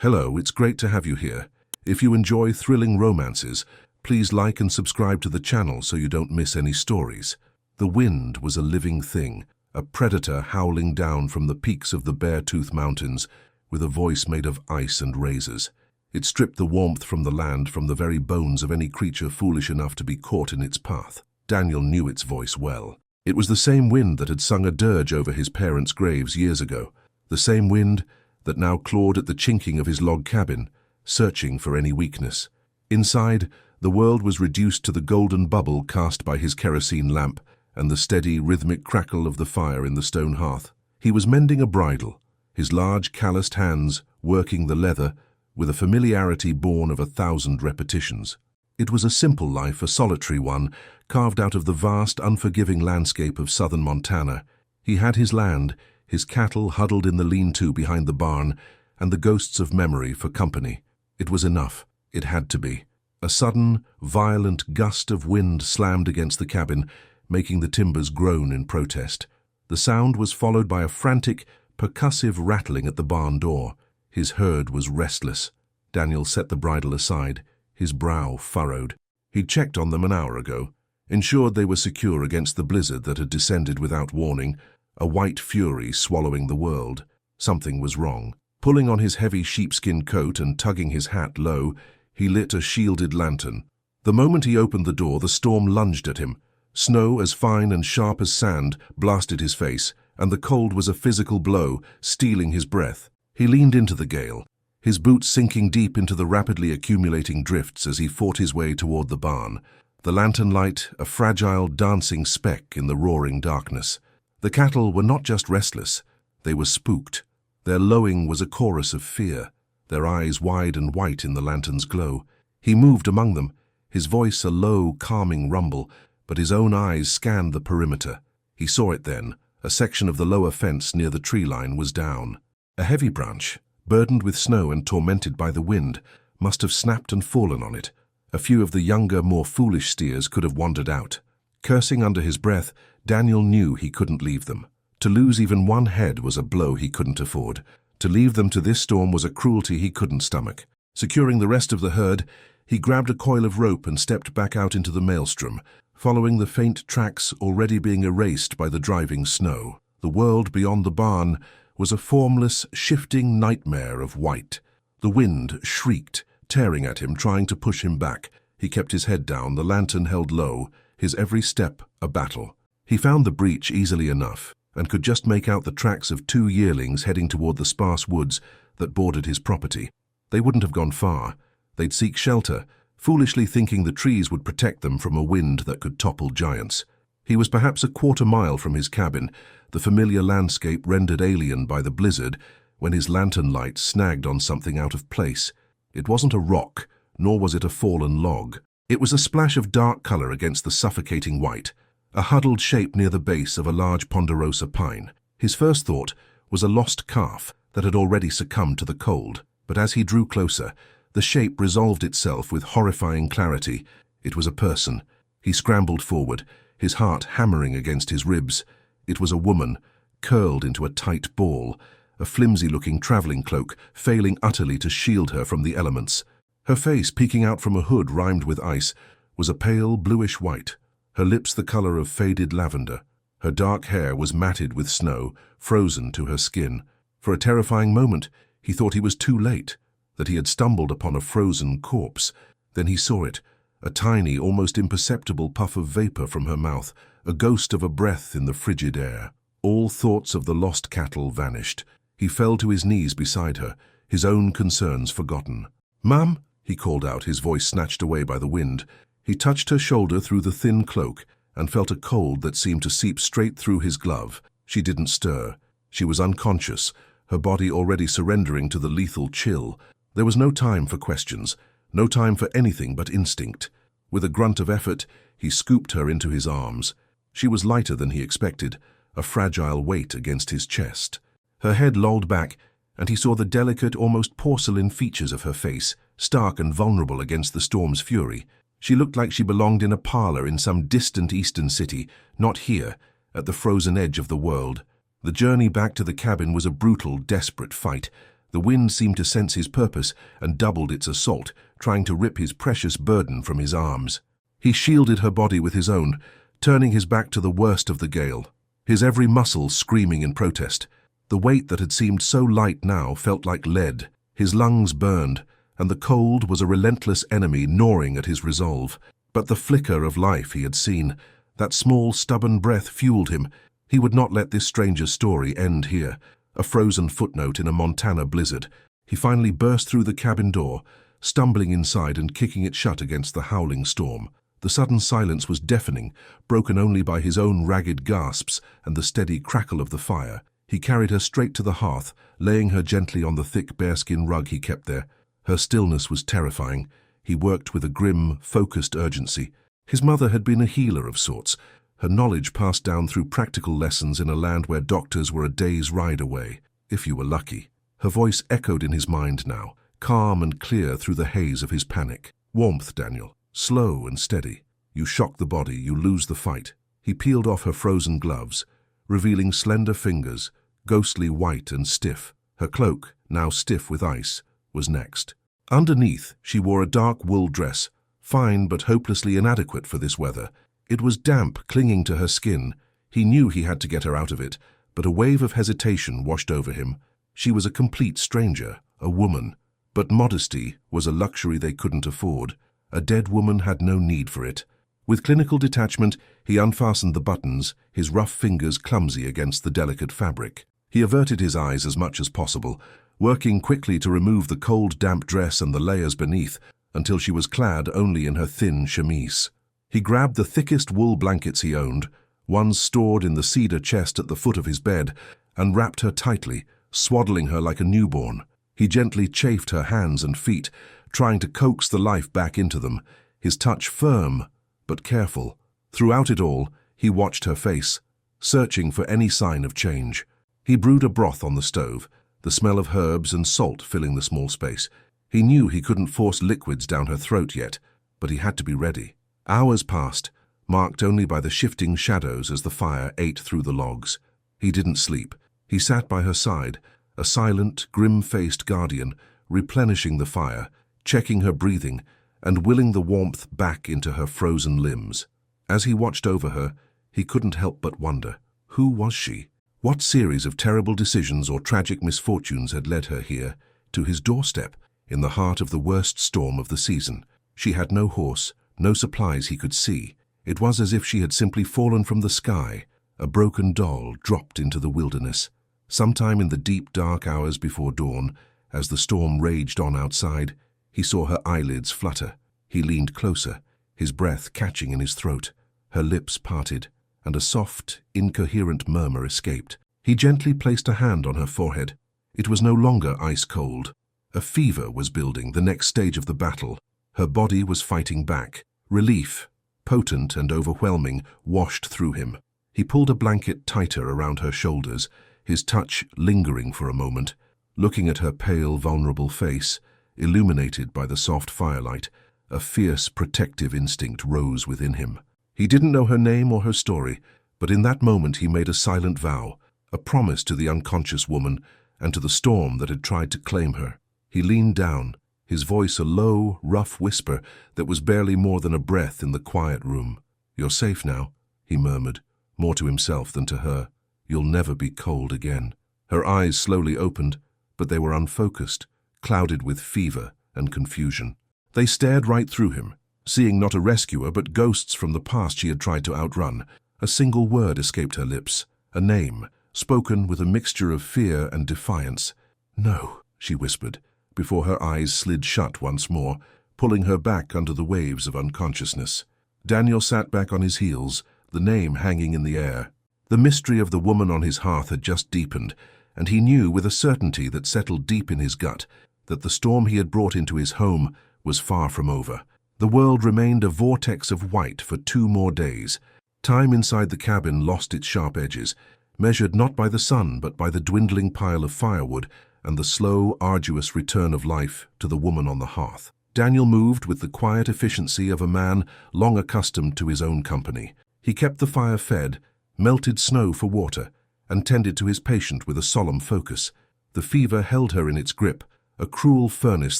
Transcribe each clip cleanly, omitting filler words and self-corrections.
Hello, it's great to have you here. If you enjoy thrilling romances, please like and subscribe to the channel so you don't miss any stories. The wind was a living thing, a predator howling down from the peaks of the Beartooth Mountains with a voice made of ice and razors. It stripped the warmth from the land, from the very bones of any creature foolish enough to be caught in its path. Daniel knew its voice well. It was the same wind that had sung a dirge over his parents' graves years ago. The same wind that now clawed at the chinking of his log cabin, searching for any weakness. Inside, the world was reduced to the golden bubble cast by his kerosene lamp and the steady, rhythmic crackle of the fire in the stone hearth. He was mending a bridle, his large, calloused hands working the leather with a familiarity born of 1,000 repetitions. It was a simple life, a solitary one, carved out of the vast, unforgiving landscape of southern Montana. He had his land, his cattle huddled in the lean-to behind the barn, and the ghosts of memory for company. It was enough. It had to be. A sudden, violent gust of wind slammed against the cabin, making the timbers groan in protest. The sound was followed by a frantic, percussive rattling at the barn door. His herd was restless. Daniel set the bridle aside, his brow furrowed. He'd checked on them an hour ago, ensured they were secure against the blizzard that had descended without warning, a white fury swallowing the world. Something was wrong. Pulling on his heavy sheepskin coat and tugging his hat low, he lit a shielded lantern. The moment he opened the door, the storm lunged at him. Snow as fine and sharp as sand blasted his face, and the cold was a physical blow, stealing his breath. He leaned into the gale, his boots sinking deep into the rapidly accumulating drifts as he fought his way toward the barn. The lantern light, a fragile, dancing speck in the roaring darkness. The cattle were not just restless, they were spooked. Their lowing was a chorus of fear, their eyes wide and white in the lantern's glow. He moved among them, his voice a low, calming rumble, but his own eyes scanned the perimeter. He saw it then. A section of the lower fence near the tree line was down. A heavy branch, burdened with snow and tormented by the wind, must have snapped and fallen on it. A few of the younger, more foolish steers could have wandered out. Cursing under his breath, Daniel knew he couldn't leave them. To lose even one head was a blow he couldn't afford. To leave them to this storm was a cruelty he couldn't stomach. Securing the rest of the herd, he grabbed a coil of rope and stepped back out into the maelstrom, following the faint tracks already being erased by the driving snow. The world beyond the barn was a formless, shifting nightmare of white. The wind shrieked, tearing at him, trying to push him back. He kept his head down, the lantern held low, his every step a battle. He found the breach easily enough, and could just make out the tracks of 2 yearlings heading toward the sparse woods that bordered his property. They wouldn't have gone far. They'd seek shelter, foolishly thinking the trees would protect them from a wind that could topple giants. He was perhaps a quarter-mile from his cabin, the familiar landscape rendered alien by the blizzard, when his lantern light snagged on something out of place. It wasn't a rock, nor was it a fallen log. It was a splash of dark color against the suffocating white, a huddled shape near the base of a large ponderosa pine. His first thought was a lost calf that had already succumbed to the cold, but as he drew closer, the shape resolved itself with horrifying clarity. It was a person. He scrambled forward, his heart hammering against his ribs. It was a woman, curled into a tight ball, a flimsy-looking traveling cloak failing utterly to shield her from the elements. Her face, peeking out from a hood rimed with ice, was a pale bluish-white, her lips the color of faded lavender. Her dark hair was matted with snow, frozen to her skin. For a terrifying moment, he thought he was too late, that he had stumbled upon a frozen corpse. Then he saw it, a tiny, almost imperceptible puff of vapor from her mouth, a ghost of a breath in the frigid air. All thoughts of the lost cattle vanished. He fell to his knees beside her, his own concerns forgotten. "Ma'am," he called out, his voice snatched away by the wind. He touched her shoulder through the thin cloak and felt a cold that seemed to seep straight through his glove. She didn't stir. She was unconscious, her body already surrendering to the lethal chill. There was no time for questions, no time for anything but instinct. With a grunt of effort, he scooped her into his arms. She was lighter than he expected, a fragile weight against his chest. Her head lolled back, and he saw the delicate, almost porcelain features of her face, stark and vulnerable against the storm's fury. She looked like she belonged in a parlor in some distant eastern city, not here, at the frozen edge of the world. The journey back to the cabin was a brutal, desperate fight, The wind seemed to sense his purpose and doubled its assault, trying to rip his precious burden from his arms. He shielded her body with his own, turning his back to the worst of the gale, his every muscle screaming in protest. The weight that had seemed so light now felt like lead. His lungs burned, and the cold was a relentless enemy gnawing at his resolve. But the flicker of life he had seen, that small, stubborn breath fueled him. He would not let this stranger's story end here, a frozen footnote in a Montana blizzard. He finally burst through the cabin door, stumbling inside and kicking it shut against the howling storm. The sudden silence was deafening, broken only by his own ragged gasps and the steady crackle of the fire. He carried her straight to the hearth, laying her gently on the thick bearskin rug he kept there. Her stillness was terrifying. He worked with a grim, focused urgency. His mother had been a healer of sorts, her knowledge passed down through practical lessons in a land where doctors were a day's ride away, if you were lucky. Her voice echoed in his mind now, calm and clear through the haze of his panic. Warmth, Daniel. Slow and steady. You shock the body, you lose the fight. He peeled off her frozen gloves, revealing slender fingers, ghostly white and stiff. Her cloak, now stiff with ice, was next. Underneath, she wore a dark wool dress, fine but hopelessly inadequate for this weather. It was damp, clinging to her skin. He knew he had to get her out of it, but a wave of hesitation washed over him. She was a complete stranger, a woman. But modesty was a luxury they couldn't afford. A dead woman had no need for it. With clinical detachment, he unfastened the buttons, his rough fingers clumsy against the delicate fabric. He averted his eyes as much as possible, working quickly to remove the cold, damp dress and the layers beneath, until she was clad only in her thin chemise. He grabbed the thickest wool blankets he owned, ones stored in the cedar chest at the foot of his bed, and wrapped her tightly, swaddling her like a newborn. He gently chafed her hands and feet, trying to coax the life back into them, his touch firm but careful. Throughout it all, he watched her face, searching for any sign of change. He brewed a broth on the stove, the smell of herbs and salt filling the small space. He knew he couldn't force liquids down her throat yet, but he had to be ready. Hours passed, marked only by the shifting shadows as the fire ate through the logs. He didn't sleep. He sat by her side, a silent, grim-faced guardian, replenishing the fire, checking her breathing, and willing the warmth back into her frozen limbs. As he watched over her, he couldn't help but wonder, who was she? What series of terrible decisions or tragic misfortunes had led her here, to his doorstep, in the heart of the worst storm of the season? She had no horse, no supplies he could see. It was as if she had simply fallen from the sky, a broken doll dropped into the wilderness. Sometime in the deep, dark hours before dawn, as the storm raged on outside, he saw her eyelids flutter. He leaned closer, his breath catching in his throat. Her lips parted, and a soft, incoherent murmur escaped. He gently placed a hand on her forehead. It was no longer ice-cold. A fever was building, the next stage of the battle. Her body was fighting back. Relief, potent and overwhelming, washed through him. He pulled a blanket tighter around her shoulders, his touch lingering for a moment. Looking at her pale, vulnerable face, illuminated by the soft firelight, a fierce, protective instinct rose within him. He didn't know her name or her story, but in that moment he made a silent vow, a promise to the unconscious woman and to the storm that had tried to claim her. He leaned down, his voice a low, rough whisper that was barely more than a breath in the quiet room. "You're safe now," he murmured, more to himself than to her. "You'll never be cold again." Her eyes slowly opened, but they were unfocused, clouded with fever and confusion. They stared right through him, seeing not a rescuer but ghosts from the past she had tried to outrun. A single word escaped her lips, a name, spoken with a mixture of fear and defiance. "No," she whispered, before her eyes slid shut once more, pulling her back under the waves of unconsciousness. Daniel sat back on his heels, the name hanging in the air. The mystery of the woman on his hearth had just deepened, and he knew with a certainty that settled deep in his gut that the storm he had brought into his home was far from over. The world remained a vortex of white for 2 more days. Time inside the cabin lost its sharp edges, measured not by the sun but by the dwindling pile of firewood and the slow, arduous return of life to the woman on the hearth. Daniel moved with the quiet efficiency of a man long accustomed to his own company. He kept the fire fed, melted snow for water, and tended to his patient with a solemn focus. The fever held her in its grip, a cruel furnace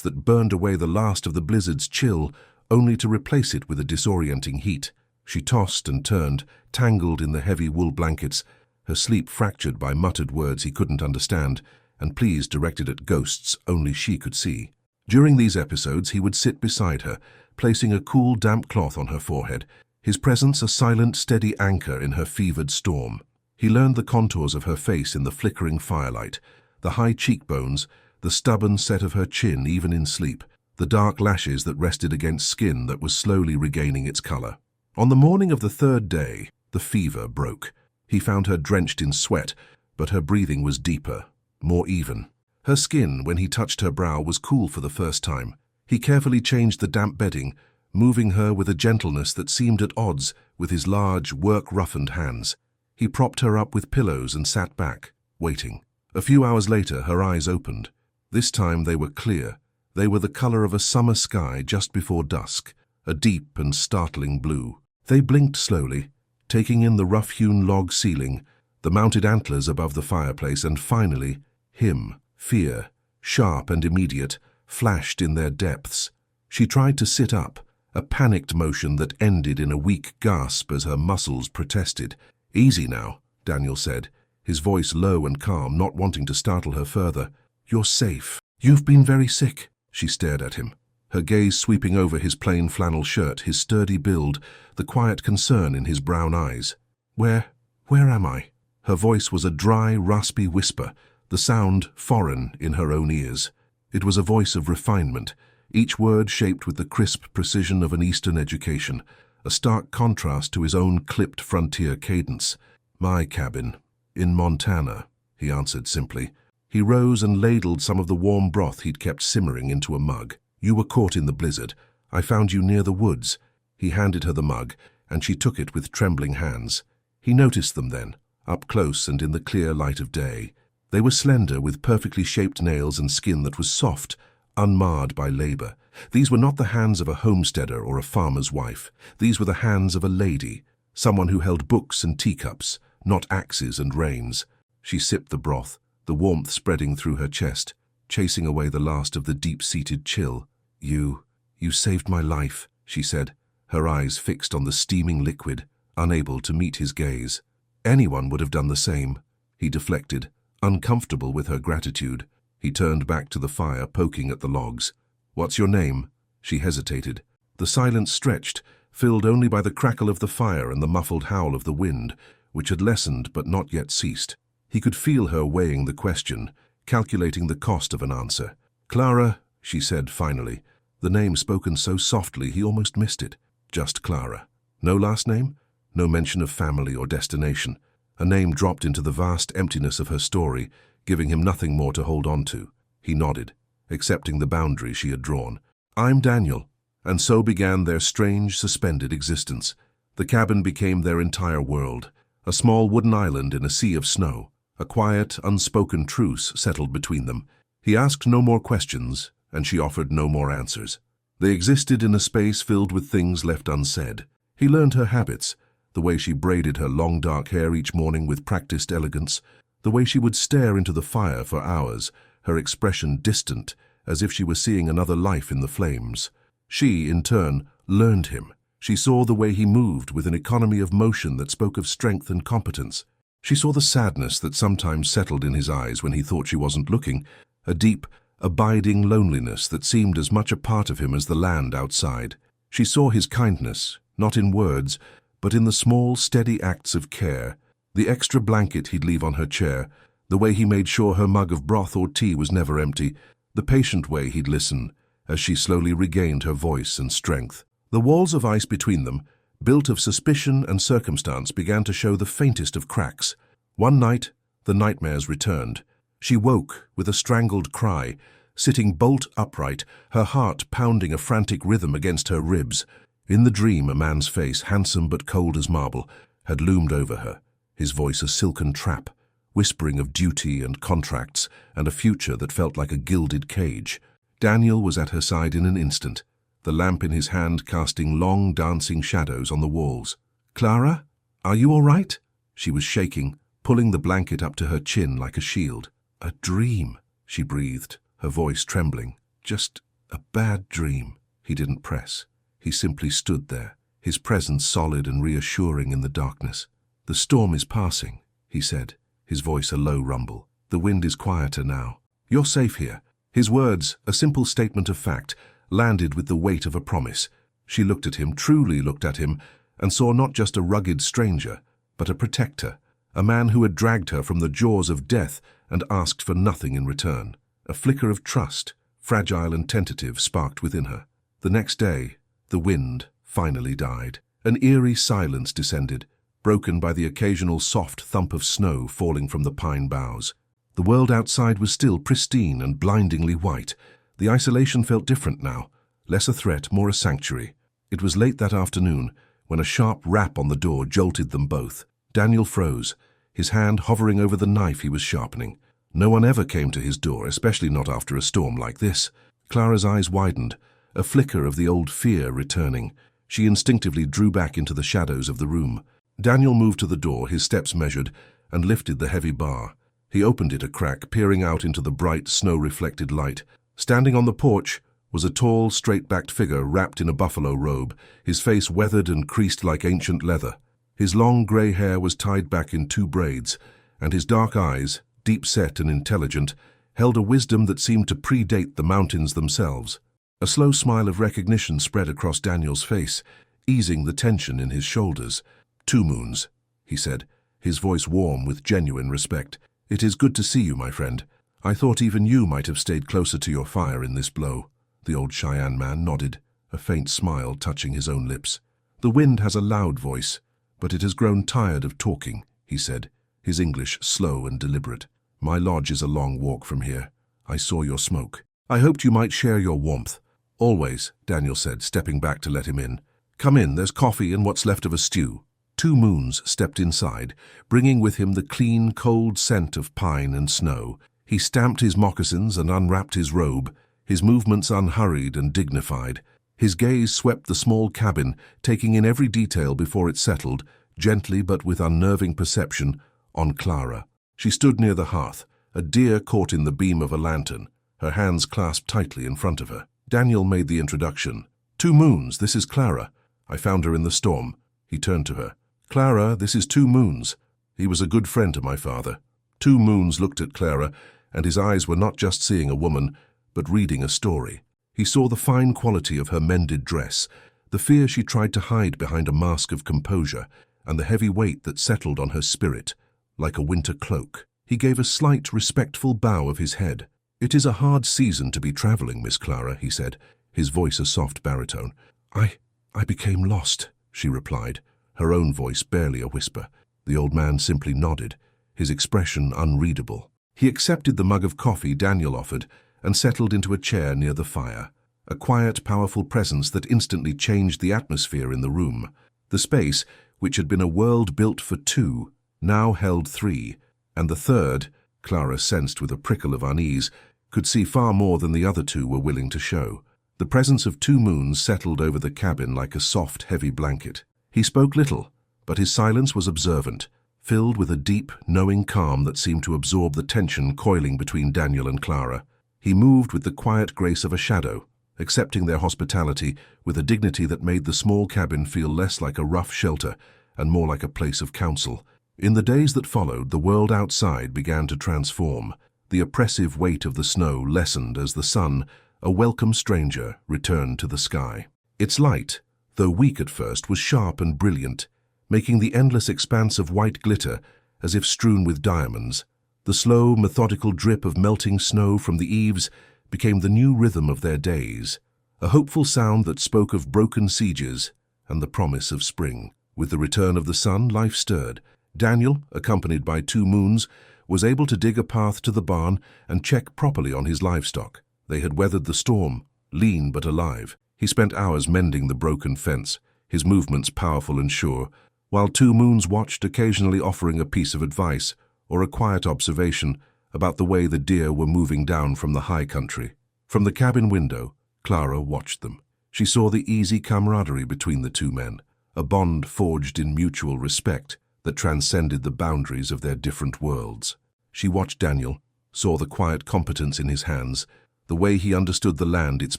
that burned away the last of the blizzard's chill, only to replace it with a disorienting heat. She tossed and turned, tangled in the heavy wool blankets, her sleep fractured by muttered words he couldn't understand, and pleas directed at ghosts only she could see. During these episodes, he would sit beside her, placing a cool, damp cloth on her forehead, his presence a silent, steady anchor in her fevered storm. He learned the contours of her face in the flickering firelight, the high cheekbones, the stubborn set of her chin even in sleep, the dark lashes that rested against skin that was slowly regaining its color. On the morning of the third day, the fever broke. He found her drenched in sweat, but her breathing was deeper, more even. Her skin, when he touched her brow, was cool for the first time. He carefully changed the damp bedding, moving her with a gentleness that seemed at odds with his large, work-roughened hands. He propped her up with pillows and sat back, waiting. A few hours later, her eyes opened. This time they were clear. They were the color of a summer sky just before dusk, a deep and startling blue. They blinked slowly, taking in the rough-hewn log ceiling, the mounted antlers above the fireplace, and finally, him. Fear, sharp and immediate, flashed in their depths. She tried to sit up, a panicked motion that ended in a weak gasp as her muscles protested. "Easy now," Daniel said, his voice low and calm, not wanting to startle her further. "You're safe. You've been very sick." She stared at him, her gaze sweeping over his plain flannel shirt, his sturdy build, the quiet concern in his brown eyes. Where am I?" Her voice was a dry, raspy whisper, the sound foreign in her own ears. It was a voice of refinement, each word shaped with the crisp precision of an Eastern education, a stark contrast to his own clipped frontier cadence. "My cabin, in Montana," he answered simply. He rose and ladled some of the warm broth he'd kept simmering into a mug. "You were caught in the blizzard. I found you near the woods." He handed her the mug, and she took it with trembling hands. He noticed them then, up close and in the clear light of day. They were slender, with perfectly shaped nails and skin that was soft, unmarred by labor. These were not the hands of a homesteader or a farmer's wife. These were the hands of a lady, someone who held books and teacups, not axes and reins. She sipped the broth, the warmth spreading through her chest, chasing away the last of the deep-seated chill. You saved my life," she said, her eyes fixed on the steaming liquid, unable to meet his gaze. "Anyone would have done the same." He deflected, uncomfortable with her gratitude. He turned back to the fire, poking at the logs. "What's your name?" She hesitated. The silence stretched, filled only by the crackle of the fire and the muffled howl of the wind, which had lessened but not yet ceased. He could feel her weighing the question, calculating the cost of an answer. "Clara," she said finally, the name spoken so softly he almost missed it. Just Clara. No last name? No mention of family or destination. A name dropped into the vast emptiness of her story, giving him nothing more to hold on to. He nodded, accepting the boundary she had drawn. "I'm Daniel." And so began their strange, suspended existence. The cabin became their entire world, a small wooden island in a sea of snow. A quiet, unspoken truce settled between them. He asked no more questions, and she offered no more answers. They existed in a space filled with things left unsaid. He learned her habits, the way she braided her long dark hair each morning with practiced elegance, the way she would stare into the fire for hours, her expression distant, as if she were seeing another life in the flames. She, in turn, learned him. She saw the way he moved with an economy of motion that spoke of strength and competence. She saw the sadness that sometimes settled in his eyes when he thought she wasn't looking, a deep, abiding loneliness that seemed as much a part of him as the land outside. She saw his kindness, not in words, but in the small, steady acts of care, the extra blanket he'd leave on her chair, the way he made sure her mug of broth or tea was never empty, the patient way he'd listen as she slowly regained her voice and strength. The walls of ice between them, built of suspicion and circumstance, began to show the faintest of cracks. One night, the nightmares returned. She woke with a strangled cry, sitting bolt upright, her heart pounding a frantic rhythm against her ribs. In the dream, a man's face, handsome but cold as marble, had loomed over her, his voice a silken trap, whispering of duty and contracts and a future that felt like a gilded cage. Daniel was at her side in an instant, the lamp in his hand casting long, dancing shadows on the walls. "Clara, are you all right?" She was shaking, pulling the blanket up to her chin like a shield. "A dream," she breathed, her voice trembling. Just a bad dream. He didn't press. He simply stood there, his presence solid and reassuring in the darkness. "The storm is passing," he said, his voice a low rumble. "The wind is quieter now. You're safe here." His words, a simple statement of fact, landed with the weight of a promise. She looked at him, truly looked at him, and saw not just a rugged stranger, but a protector, a man who had dragged her from the jaws of death and asked for nothing in return. A flicker of trust, fragile and tentative, sparked within her. The next day, the wind finally died. An eerie silence descended, broken by the occasional soft thump of snow falling from the pine boughs. The world outside was still pristine and blindingly white. The isolation felt different now, less a threat, more a sanctuary. It was late that afternoon when a sharp rap on the door jolted them both. Daniel froze, his hand hovering over the knife he was sharpening. No one ever came to his door, especially not after a storm like this. Clara's eyes widened, a flicker of the old fear returning. She instinctively drew back into the shadows of the room. Daniel moved to the door, his steps measured, and lifted the heavy bar. He opened it a crack, peering out into the bright, snow-reflected light. Standing on the porch was a tall, straight-backed figure wrapped in a buffalo robe, his face weathered and creased like ancient leather. His long grey hair was tied back in 2 braids, and his dark eyes, deep-set and intelligent, held a wisdom that seemed to predate the mountains themselves. A slow smile of recognition spread across Daniel's face, easing the tension in his shoulders. "2 moons," he said, his voice warm with genuine respect. "It is good to see you, my friend. I thought even you might have stayed closer to your fire in this blow." The old Cheyenne man nodded, a faint smile touching his own lips. "The wind has a loud voice, but it has grown tired of talking," he said, his English slow and deliberate. "My lodge is a long walk from here. I saw your smoke. I hoped you might share your warmth." "Always," Daniel said, stepping back to let him in. "Come in, there's coffee and what's left of a stew." 2 moons stepped inside, bringing with him the clean, cold scent of pine and snow. He stamped his moccasins and unwrapped his robe, his movements unhurried and dignified. His gaze swept the small cabin, taking in every detail before it settled, gently but with unnerving perception, on Clara. She stood near the hearth, a deer caught in the beam of a lantern, her hands clasped tightly in front of her. Daniel made the introduction. "2 moons, this is Clara. I found her in the storm." He turned to her. "Clara, this is 2 moons. He was a good friend to my father." 2 moons looked at Clara, and his eyes were not just seeing a woman, but reading a story. He saw the fine quality of her mended dress, the fear she tried to hide behind a mask of composure, and the heavy weight that settled on her spirit, like a winter cloak. He gave a slight, respectful bow of his head. "It is a hard season to be traveling, Miss Clara," he said, his voice a soft baritone. I became lost," she replied, her own voice barely a whisper. The old man simply nodded, his expression unreadable. He accepted the mug of coffee Daniel offered and settled into a chair near the fire, a quiet, powerful presence that instantly changed the atmosphere in the room. The space, which had been a world built for 2, now held 3, and the third, Clara sensed with a prickle of unease, could see far more than the other 2 were willing to show. The presence of 2 moons settled over the cabin like a soft, heavy blanket. He spoke little, but his silence was observant, filled with a deep, knowing calm that seemed to absorb the tension coiling between Daniel and Clara. He moved with the quiet grace of a shadow, accepting their hospitality with a dignity that made the small cabin feel less like a rough shelter and more like a place of counsel. In the days that followed, the world outside began to transform. The oppressive weight of the snow lessened as the sun, a welcome stranger, returned to the sky. Its light, though weak at first, was sharp and brilliant, making the endless expanse of white glitter as if strewn with diamonds. The slow, methodical drip of melting snow from the eaves became the new rhythm of their days, a hopeful sound that spoke of broken sieges and the promise of spring. With the return of the sun, life stirred. Daniel, accompanied by 2 moons, was able to dig a path to the barn and check properly on his livestock. They had weathered the storm, lean but alive. He spent hours mending the broken fence, his movements powerful and sure, while 2 moons watched, occasionally offering a piece of advice or a quiet observation about the way the deer were moving down from the high country. From the cabin window, Clara watched them. She saw the easy camaraderie between the 2 men, a bond forged in mutual respect that transcended the boundaries of their different worlds. She watched Daniel, saw the quiet competence in his hands, the way he understood the land, its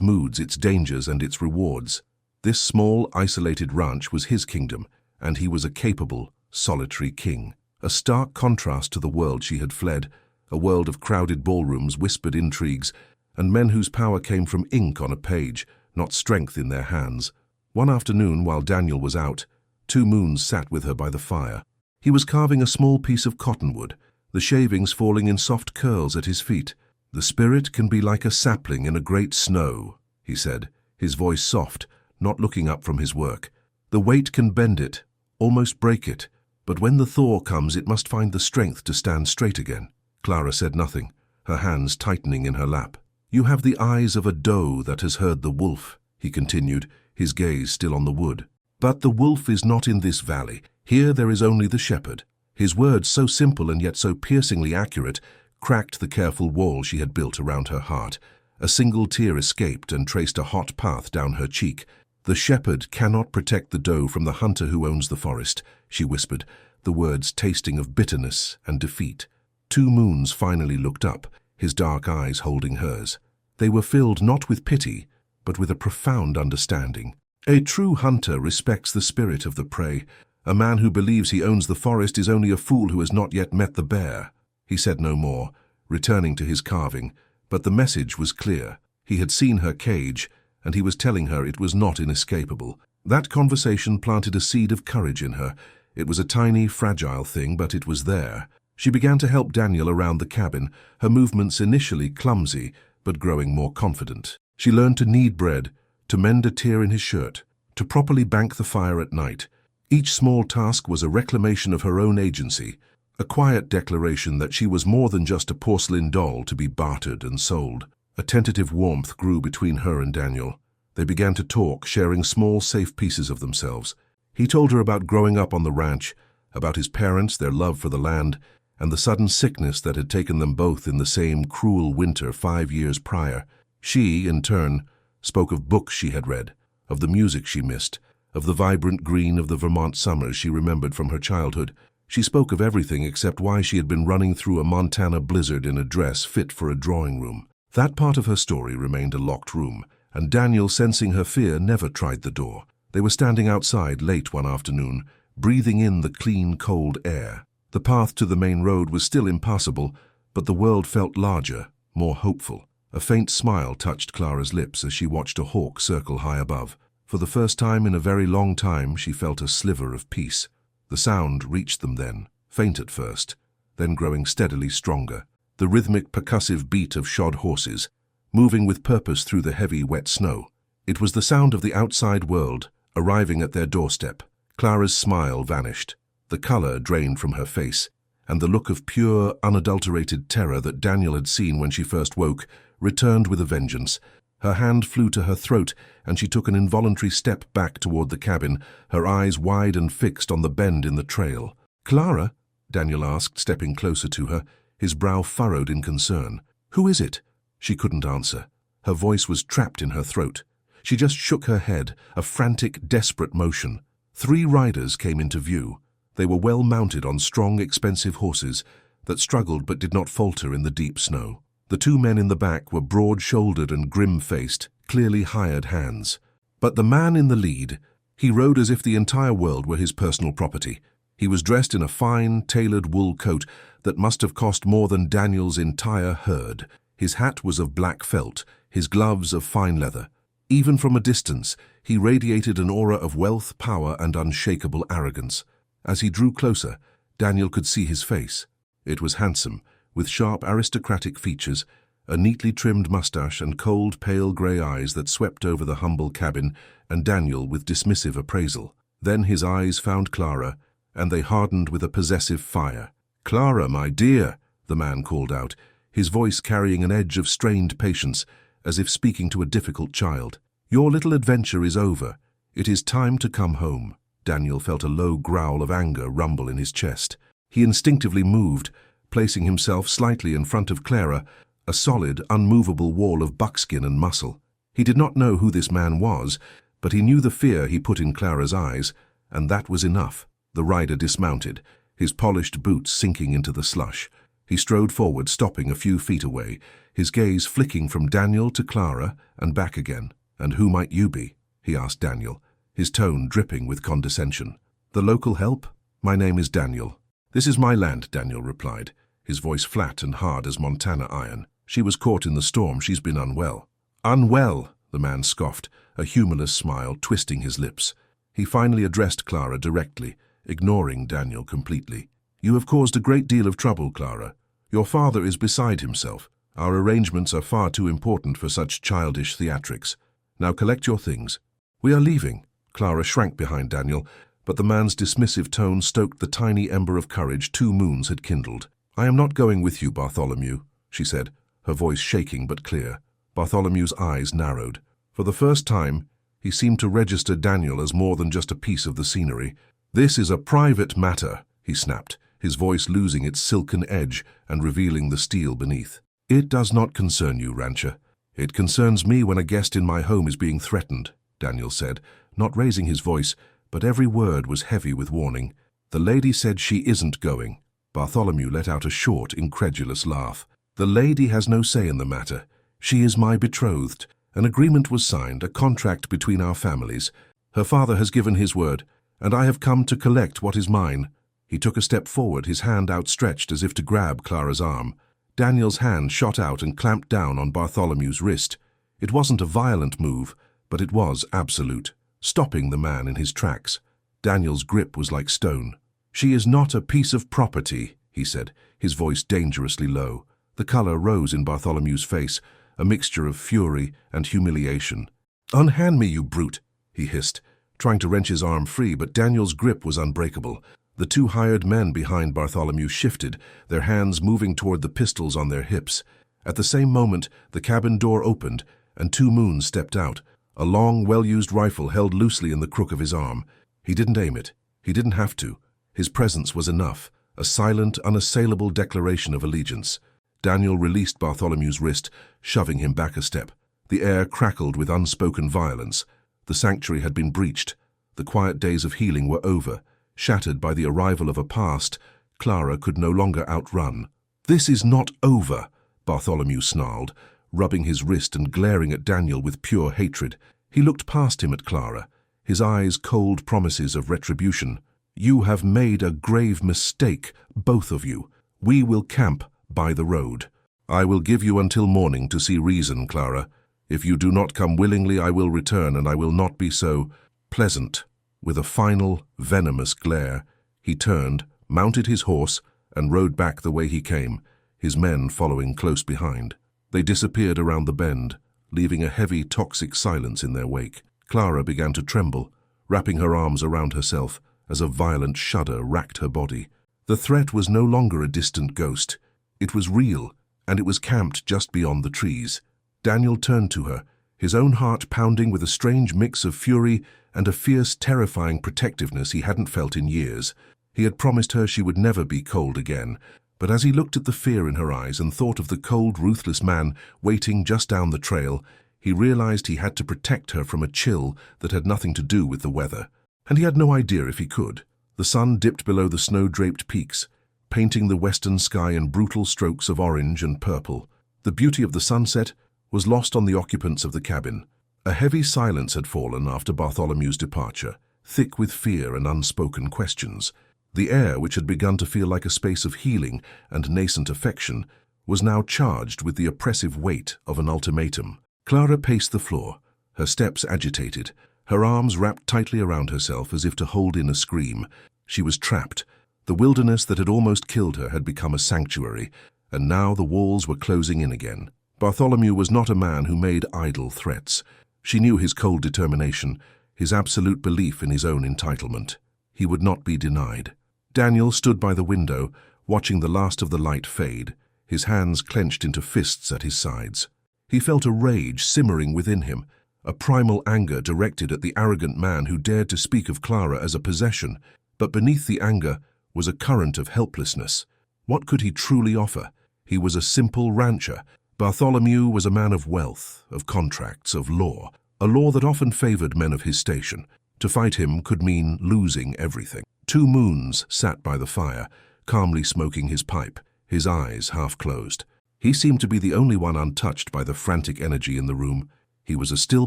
moods, its dangers, and its rewards. This small, isolated ranch was his kingdom, and he was a capable, solitary king. A stark contrast to the world she had fled, a world of crowded ballrooms, whispered intrigues, and men whose power came from ink on a page, not strength in their hands. One afternoon, while Daniel was out, 2 Moons sat with her by the fire. He was carving a small piece of cottonwood, the shavings falling in soft curls at his feet. "The spirit can be like a sapling in a great snow," he said, his voice soft, not looking up from his work. "The weight can bend it, almost break it, but when the thaw comes it must find the strength to stand straight again." Clara said nothing, her hands tightening in her lap. "You have the eyes of a doe that has heard the wolf," he continued, his gaze still on the wood. "But the wolf is not in this valley. Here there is only the shepherd." His words, so simple and yet so piercingly accurate, cracked the careful wall she had built around her heart. A single tear escaped and traced a hot path down her cheek. "The shepherd cannot protect the doe from the hunter who owns the forest," she whispered, the words tasting of bitterness and defeat. 2 Moons finally looked up, his dark eyes holding hers. They were filled not with pity, but with a profound understanding. "A true hunter respects the spirit of the prey. A man who believes he owns the forest is only a fool who has not yet met the bear." He said no more, returning to his carving, but the message was clear. He had seen her cage, and he was telling her it was not inescapable. That conversation planted a seed of courage in her. It was a tiny, fragile thing, but it was there. She began to help Daniel around the cabin, her movements initially clumsy, but growing more confident. She learned to knead bread, to mend a tear in his shirt, to properly bank the fire at night. Each small task was a reclamation of her own agency, a quiet declaration that she was more than just a porcelain doll to be bartered and sold. A tentative warmth grew between her and Daniel. They began to talk, sharing small, safe pieces of themselves. He told her about growing up on the ranch, about his parents, their love for the land, and the sudden sickness that had taken them both in the same cruel winter 5 years prior. She, in turn, spoke of books she had read, of the music she missed, of the vibrant green of the Vermont summers she remembered from her childhood. She spoke of everything except why she had been running through a Montana blizzard in a dress fit for a drawing room. That part of her story remained a locked room, and Daniel, sensing her fear, never tried the door. They were standing outside late one afternoon, breathing in the clean, cold air. The path to the main road was still impassable, but the world felt larger, more hopeful. A faint smile touched Clara's lips as she watched a hawk circle high above. For the first time in a very long time, she felt a sliver of peace. The sound reached them then, faint at first, then growing steadily stronger. The rhythmic, percussive beat of shod horses, moving with purpose through the heavy, wet snow. It was the sound of the outside world, arriving at their doorstep. Clara's smile vanished. The color drained from her face, and the look of pure, unadulterated terror that Daniel had seen when she first woke returned with a vengeance. Her hand flew to her throat, and she took an involuntary step back toward the cabin, her eyes wide and fixed on the bend in the trail. "Clara?" Daniel asked, stepping closer to her, his brow furrowed in concern. "Who is it?" She couldn't answer. Her voice was trapped in her throat. She just shook her head, a frantic, desperate motion. 3 riders came into view. They were well mounted on strong, expensive horses that struggled but did not falter in the deep snow. The 2 men in the back were broad-shouldered and grim-faced, clearly hired hands. But the man in the lead, he rode as if the entire world were his personal property. He was dressed in a fine, tailored wool coat that must have cost more than Daniel's entire herd. His hat was of black felt, his gloves of fine leather. Even from a distance, he radiated an aura of wealth, power, and unshakable arrogance. As he drew closer, Daniel could see his face. It was handsome, with sharp aristocratic features, a neatly trimmed mustache and cold, pale grey eyes that swept over the humble cabin, and Daniel with dismissive appraisal. Then his eyes found Clara, and they hardened with a possessive fire. "Clara, my dear," the man called out, his voice carrying an edge of strained patience, as if speaking to a difficult child. "Your little adventure is over. It is time to come home." Daniel felt a low growl of anger rumble in his chest. He instinctively moved, placing himself slightly in front of Clara, a solid, unmovable wall of buckskin and muscle. He did not know who this man was, but he knew the fear he put in Clara's eyes, and that was enough. The rider dismounted, his polished boots sinking into the slush. He strode forward, stopping a few feet away, his gaze flicking from Daniel to Clara and back again. "And who might you be?" he asked Daniel, his tone dripping with condescension. "The local help? My name is Daniel." "This is my land," Daniel replied, his voice flat and hard as Montana iron. "She was caught in the storm. She's been unwell." "Unwell?" the man scoffed, a humorless smile twisting his lips. He finally addressed Clara directly, ignoring Daniel completely. "You have caused a great deal of trouble, Clara. Your father is beside himself. Our arrangements are far too important for such childish theatrics. Now collect your things." "We are leaving." Clara shrank behind Daniel, but the man's dismissive tone stoked the tiny ember of courage 2 moons had kindled. "I am not going with you, Bartholomew," she said, her voice shaking but clear. Bartholomew's eyes narrowed. For the first time, he seemed to register Daniel as more than just a piece of the scenery. "This is a private matter," he snapped, his voice losing its silken edge and revealing the steel beneath. "It does not concern you, rancher. It concerns me when a guest in my home is being threatened," Daniel said, not raising his voice, but every word was heavy with warning. "The lady said she isn't going." Bartholomew let out a short, incredulous laugh. "The lady has no say in the matter. She is my betrothed. An agreement was signed, a contract between our families. Her father has given his word, and I have come to collect what is mine." He took a step forward, his hand outstretched as if to grab Clara's arm. Daniel's hand shot out and clamped down on Bartholomew's wrist. It wasn't a violent move, but it was absolute, stopping the man in his tracks. Daniel's grip was like stone. "She is not a piece of property," he said, his voice dangerously low. The color rose in Bartholomew's face, a mixture of fury and humiliation. "Unhand me, you brute," he hissed, trying to wrench his arm free, but Daniel's grip was unbreakable. The 2 hired men behind Bartholomew shifted, their hands moving toward the pistols on their hips. At the same moment, the cabin door opened, and 2 moons stepped out, a long, well-used rifle held loosely in the crook of his arm. He didn't aim it. He didn't have to. His presence was enough, a silent, unassailable declaration of allegiance. Daniel released Bartholomew's wrist, shoving him back a step. The air crackled with unspoken violence. The sanctuary had been breached. The quiet days of healing were over. Shattered by the arrival of a past Clara could no longer outrun. "This is not over," Bartholomew snarled, rubbing his wrist and glaring at Daniel with pure hatred. He looked past him at Clara, his eyes cold promises of retribution. "You have made a grave mistake, both of you. We will camp by the road. I will give you until morning to see reason, Clara. If you do not come willingly, I will return, and I will not be so pleasant." With a final, venomous glare, he turned, mounted his horse, and rode back the way he came, his men following close behind. They disappeared around the bend, leaving a heavy, toxic silence in their wake. Clara began to tremble, wrapping her arms around herself as a violent shudder racked her body. The threat was no longer a distant ghost. It was real, and it was camped just beyond the trees. Daniel turned to her, his own heart pounding with a strange mix of fury and a fierce, terrifying protectiveness he hadn't felt in years. He had promised her she would never be cold again, but as he looked at the fear in her eyes and thought of the cold, ruthless man waiting just down the trail, he realized he had to protect her from a chill that had nothing to do with the weather. And he had no idea if he could. The sun dipped below the snow-draped peaks, painting the western sky in brutal strokes of orange and purple. The beauty of the sunset was lost on the occupants of the cabin. A heavy silence had fallen after Bartholomew's departure, thick with fear and unspoken questions. The air, which had begun to feel like a space of healing and nascent affection, was now charged with the oppressive weight of an ultimatum. Clara paced the floor, her steps agitated, her arms wrapped tightly around herself as if to hold in a scream. She was trapped. The wilderness that had almost killed her had become a sanctuary, and now the walls were closing in again. Bartholomew was not a man who made idle threats. She knew his cold determination, his absolute belief in his own entitlement. He would not be denied. Daniel stood by the window, watching the last of the light fade, his hands clenched into fists at his sides. He felt a rage simmering within him, a primal anger directed at the arrogant man who dared to speak of Clara as a possession, but beneath the anger was a current of helplessness. What could he truly offer? He was a simple rancher. Bartholomew was a man of wealth, of contracts, of law, a law that often favored men of his station. To fight him could mean losing everything. 2 moons sat by the fire, calmly smoking his pipe, his eyes half closed. He seemed to be the only one untouched by the frantic energy in the room. He was a still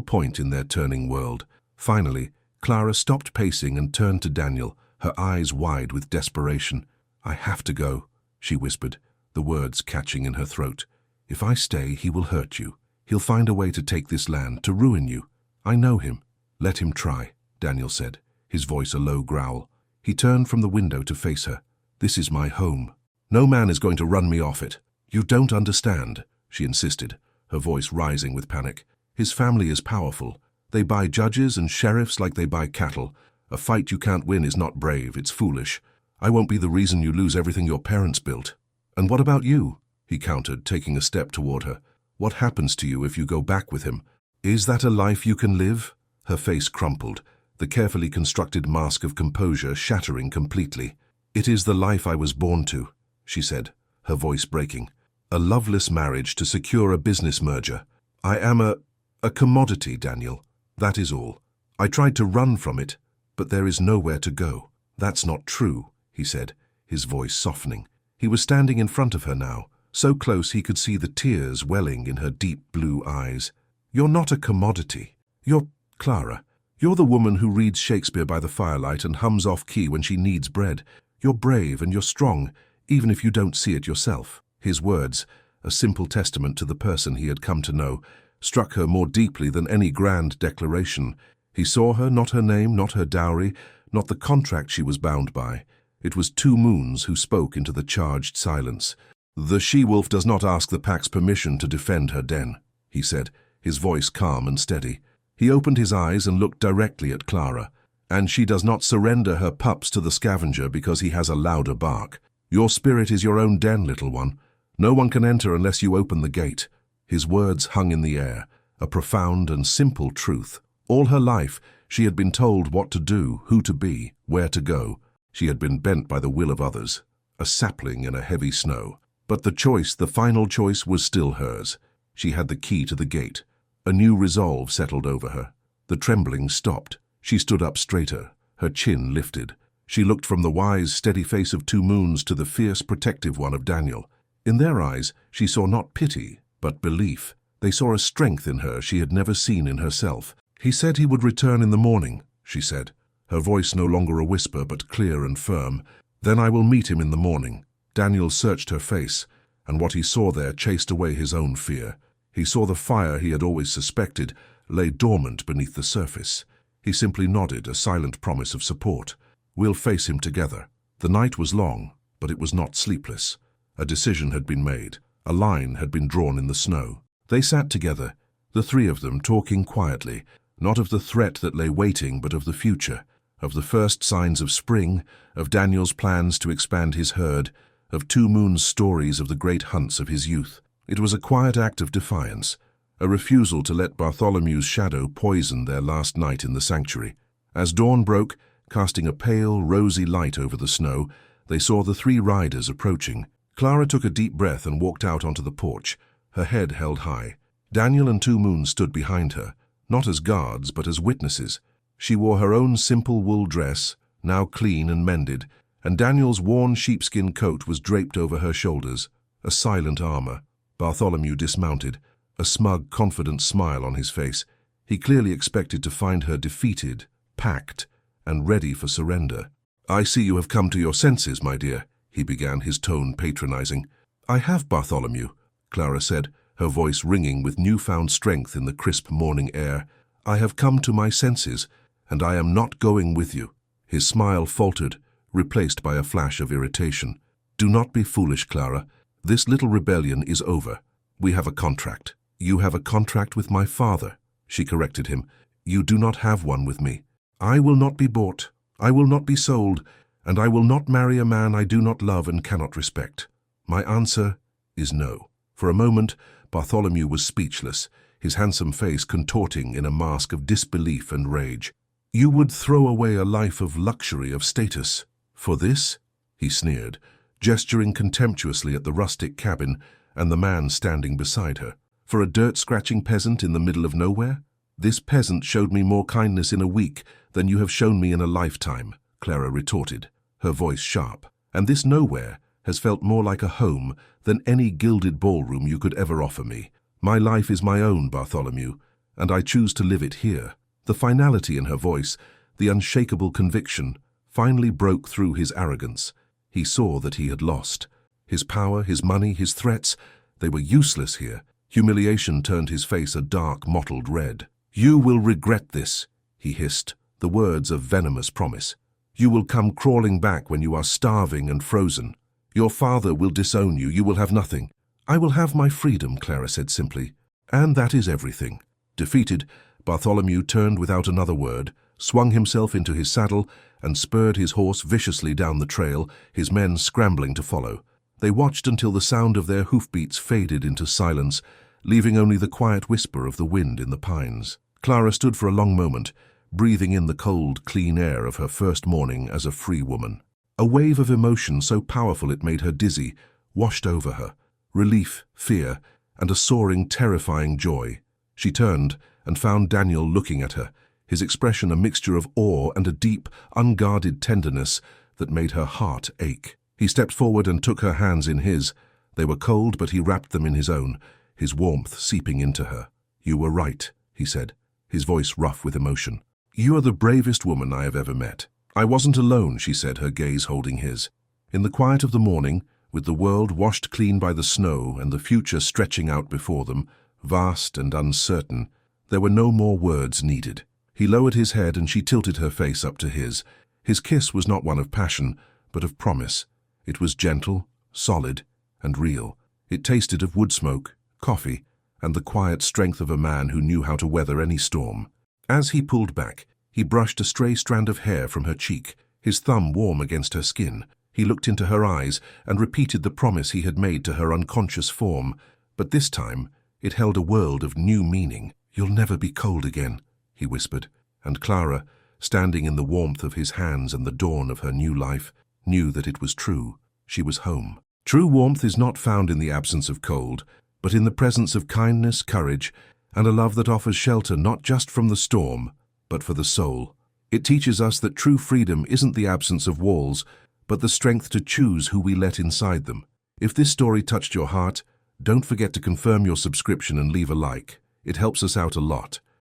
point in their turning world. Finally, Clara stopped pacing and turned to Daniel, her eyes wide with desperation. "I have to go," she whispered, the words catching in her throat. "If I stay, he will hurt you. He'll find a way to take this land, to ruin you. I know him." "Let him try," Daniel said, his voice a low growl. He turned from the window to face her. "This is my home. No man is going to run me off it." "You don't understand," she insisted, her voice rising with panic. "His family is powerful. They buy judges and sheriffs like they buy cattle. A fight you can't win is not brave, it's foolish. I won't be the reason you lose everything your parents built." "And what about you?" he countered, taking a step toward her. "What happens to you if you go back with him? Is that a life you can live?" Her face crumpled, the carefully constructed mask of composure shattering completely. "It is the life I was born to," she said, her voice breaking. "A loveless marriage to secure a business merger. I am a commodity, Daniel. That is all. I tried to run from it, but there is nowhere to go." "That's not true," he said, his voice softening. He was standing in front of her now, so close he could see the tears welling in her deep blue eyes. "You're not a commodity. You're Clara. You're the woman who reads Shakespeare by the firelight and hums off-key when she needs bread. You're brave and you're strong, even if you don't see it yourself." His words, a simple testament to the person he had come to know, struck her more deeply than any grand declaration. He saw her, not her name, not her dowry, not the contract she was bound by. It was Two Moons who spoke into the charged silence. "The she-wolf does not ask the pack's permission to defend her den," he said, his voice calm and steady. He opened his eyes and looked directly at Clara. "And she does not surrender her pups to the scavenger because he has a louder bark. Your spirit is your own den, little one. No one can enter unless you open the gate." His words hung in the air, a profound and simple truth. All her life, she had been told what to do, who to be, where to go. She had been bent by the will of others, a sapling in a heavy snow. But the choice, the final choice, was still hers. She had the key to the gate. A new resolve settled over her. The trembling stopped. She stood up straighter, her chin lifted. She looked from the wise, steady face of Two Moons to the fierce, protective one of Daniel. In their eyes, she saw not pity, but belief. They saw a strength in her she had never seen in herself. "He said he would return in the morning," she said, her voice no longer a whisper but clear and firm. "Then I will meet him in the morning." Daniel searched her face, and what he saw there chased away his own fear. He saw the fire he had always suspected lay dormant beneath the surface. He simply nodded, a silent promise of support. "We'll face him together." The night was long, but it was not sleepless. A decision had been made. A line had been drawn in the snow. They sat together, the three of them talking quietly, not of the threat that lay waiting, but of the future, of the first signs of spring, of Daniel's plans to expand his herd, of Two Moons' stories of the great hunts of his youth. It was a quiet act of defiance, a refusal to let Bartholomew's shadow poison their last night in the sanctuary. As dawn broke, casting a pale, rosy light over the snow, they saw the three riders approaching. Clara took a deep breath and walked out onto the porch, her head held high. Daniel and Two Moons stood behind her, not as guards but as witnesses. She wore her own simple wool dress, now clean and mended, and Daniel's worn sheepskin coat was draped over her shoulders, a silent armor. Bartholomew dismounted, a smug, confident smile on his face. He clearly expected to find her defeated, packed, and ready for surrender. "I see you have come to your senses, my dear," he began, his tone patronizing. "I have, Bartholomew," Clara said, her voice ringing with newfound strength in the crisp morning air. "I have come to my senses, and I am not going with you." His smile faltered, replaced by a flash of irritation. "Do not be foolish, Clara. This little rebellion is over. We have a contract." "You have a contract with my father," she corrected him. "You do not have one with me. I will not be bought. I will not be sold, and I will not marry a man I do not love and cannot respect. My answer is no." For a moment, Bartholomew was speechless, his handsome face contorting in a mask of disbelief and rage. "You would throw away a life of luxury, of status, for this?" he sneered, gesturing contemptuously at the rustic cabin and the man standing beside her. "For a dirt-scratching peasant in the middle of nowhere? This peasant showed me more kindness in a week than you have shown me in a lifetime," Clara retorted, her voice sharp. "And this nowhere has felt more like a home than any gilded ballroom you could ever offer me. My life is my own, Bartholomew, and I choose to live it here." The finality in her voice, the unshakable conviction, finally broke through his arrogance. He saw that he had lost. His power, his money, his threats, they were useless here. Humiliation turned his face a dark, mottled red. "You will regret this," he hissed, the words of venomous promise. "You will come crawling back when you are starving and frozen. Your father will disown you. You will have nothing." "I will have my freedom," Clara said simply. "And that is everything." Defeated, Bartholomew turned without another word, swung himself into his saddle, and spurred his horse viciously down the trail, his men scrambling to follow. They watched until the sound of their hoofbeats faded into silence, leaving only the quiet whisper of the wind in the pines. Clara stood for a long moment, breathing in the cold, clean air of her first morning as a free woman. A wave of emotion so powerful it made her dizzy washed over her. Relief, fear, and a soaring, terrifying joy. She turned and found Daniel looking at her, his expression a mixture of awe and a deep, unguarded tenderness that made her heart ache. He stepped forward and took her hands in his. They were cold, but he wrapped them in his own, his warmth seeping into her. "You were right," he said, his voice rough with emotion. "You are the bravest woman I have ever met." "I wasn't alone," she said, her gaze holding his. In the quiet of the morning, with the world washed clean by the snow and the future stretching out before them, vast and uncertain, there were no more words needed. He lowered his head and she tilted her face up to his. His kiss was not one of passion, but of promise. It was gentle, solid, and real. It tasted of wood smoke, coffee, and the quiet strength of a man who knew how to weather any storm. As he pulled back, he brushed a stray strand of hair from her cheek, his thumb warm against her skin. He looked into her eyes and repeated the promise he had made to her unconscious form, but this time it held a world of new meaning. "You'll never be cold again," he whispered, and Clara, standing in the warmth of his hands and the dawn of her new life, knew that it was true. She was home. True warmth is not found in the absence of cold, but in the presence of kindness, courage, and a love that offers shelter not just from the storm, but for the soul. It teaches us that true freedom isn't the absence of walls, but the strength to choose who we let inside them. If this story touched your heart, don't forget to confirm your subscription and leave a like. It helps us out a lot.